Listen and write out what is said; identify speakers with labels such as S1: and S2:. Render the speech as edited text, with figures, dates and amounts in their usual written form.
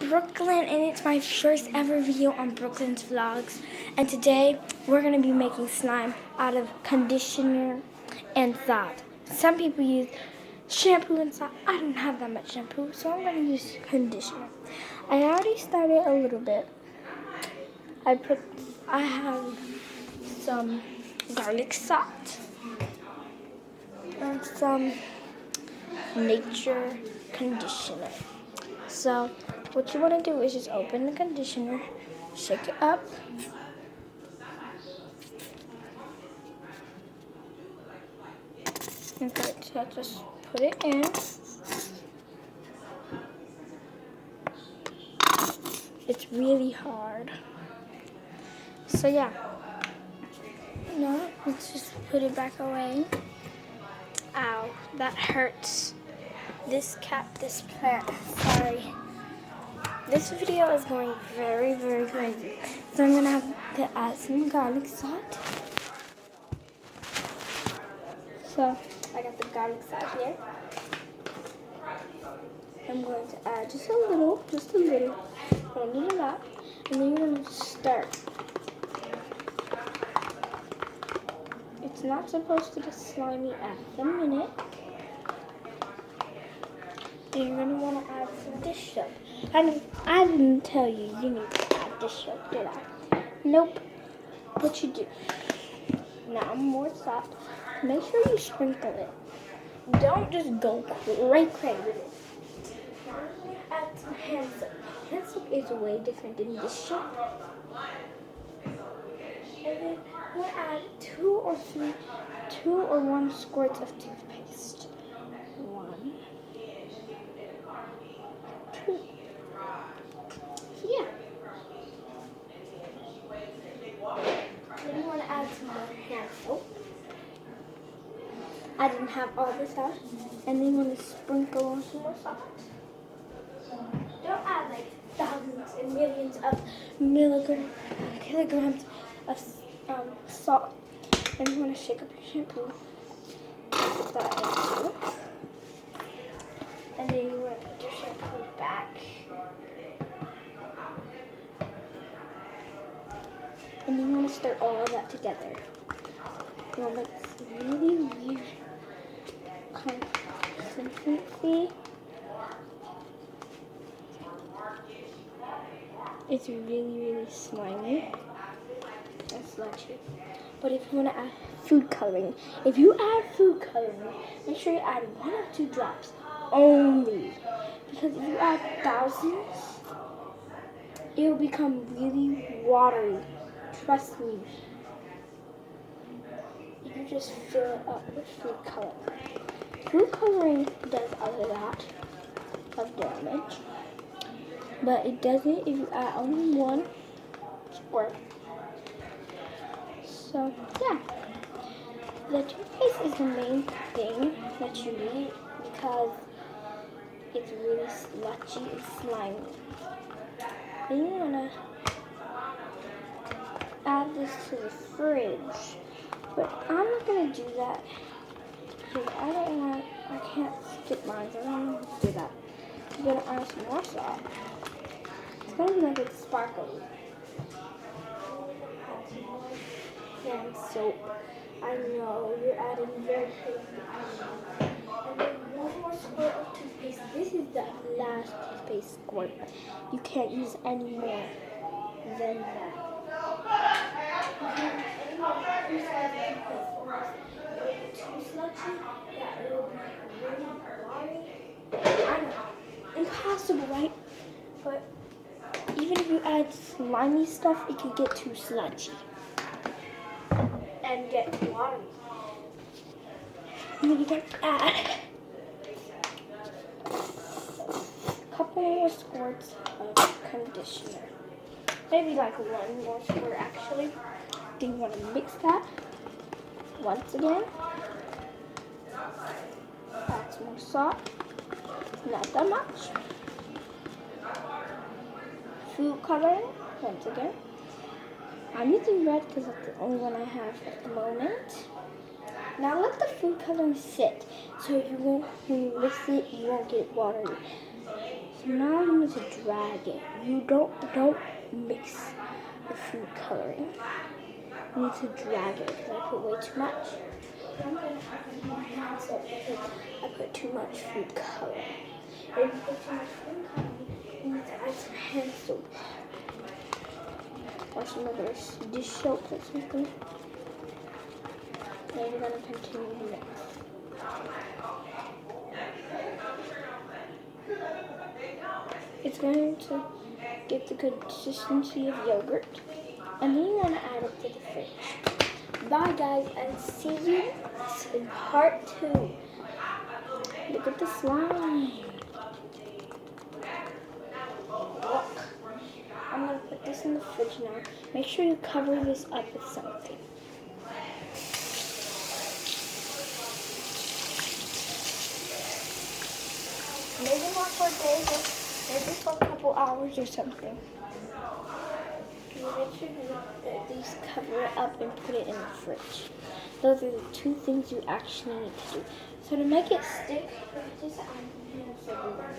S1: Brooklyn, and it's my first ever video on Brooklyn's Vlogs. And today we're going to be making slime out of conditioner and salt. Some people use shampoo and salt. I don't have that much shampoo, so I'm going to use conditioner. I already started a little bit. I have some garlic salt and some nature conditioner. So what you want to do is just open the conditioner, shake it up, okay, so just put it in. It's really hard. So yeah, no, let's just put it back away. Ow, that hurts. This plant, sorry. This video is going very, very crazy. So I'm gonna have to add some garlic salt. So I got the garlic salt here. I'm going to add just a little. Don't need a lot. And then you're gonna stir. It's not supposed to get slimy at the minute. And you're gonna want to add some dish soap. I didn't tell you need to add dish soap, did I? Nope. What you do? Now more salt. Make sure you sprinkle it. Don't just go cray with it. Now I'm gonna add some hand soap. Hand soap is way different than dish soap. And then I'm gonna add 2 or 1 squirts of toothpaste. 1, 2. Yeah. Then you want to add some more hand soap. I didn't have all this out. And then you want to sprinkle on some more salt. Don't add like thousands and millions of kilograms of salt. And you want to shake up your shampoo. Put that in. And then you want to put your shampoo back. And you want to stir all of that together. You want to make this really weird consistency. It's really, really slimy and sludgy. But if you want to add food coloring, make sure you add 1 or 2 drops only. Because if you add thousands, it will become really watery. Trust me. You just fill it up with food coloring. Food coloring does a lot of damage, but it doesn't if you add only 1 squirt. So yeah, the toothpaste is the main thing that you need because it's really sludgy and slimy. Then you wanna add this to the fridge, but I'm not gonna do that because I can't skip mine, so I don't want to do that. I'm gonna add some more salt. It's gonna be like it's sparkly. Add some more hand soap. I know, you're adding very crazy. And then 1 more squirt of toothpaste. This is the last toothpaste squirt. You can't use any more than that. Too sludgy, that it will be really watery. I know, impossible, right? But even if you add slimy stuff, it can get too sludgy and get watery. And then you can add a couple more squirts of conditioner. Maybe like 1 more squirt actually. Then you want to mix that once again. Add some more salt. Not that much. Food coloring once again. I'm using red because that's the only one I have at the moment. Now let the food coloring sit so when you mix it, you won't get watery. So now you need to drag it. You don't mix the food coloring. You need to drag it because I put way too much. I'm gonna have my hands up because I put too much food coloring. If you put too much food coloring, you need to add some hand soap or some other dish soap or something. Then you're gonna continue to mix. It's going to get the consistency of yogurt, and then you want to add it to the fridge. Bye guys, and see you in part 2. Look at the slime. Look. I'm going to put this in the fridge now. Make sure you cover this up with something. Maybe not for days, but maybe for a couple hours or something. Make sure you at least cover it up and put it in the fridge. Those are the 2 things you actually need to do. So to make it stick, just add hands everywhere.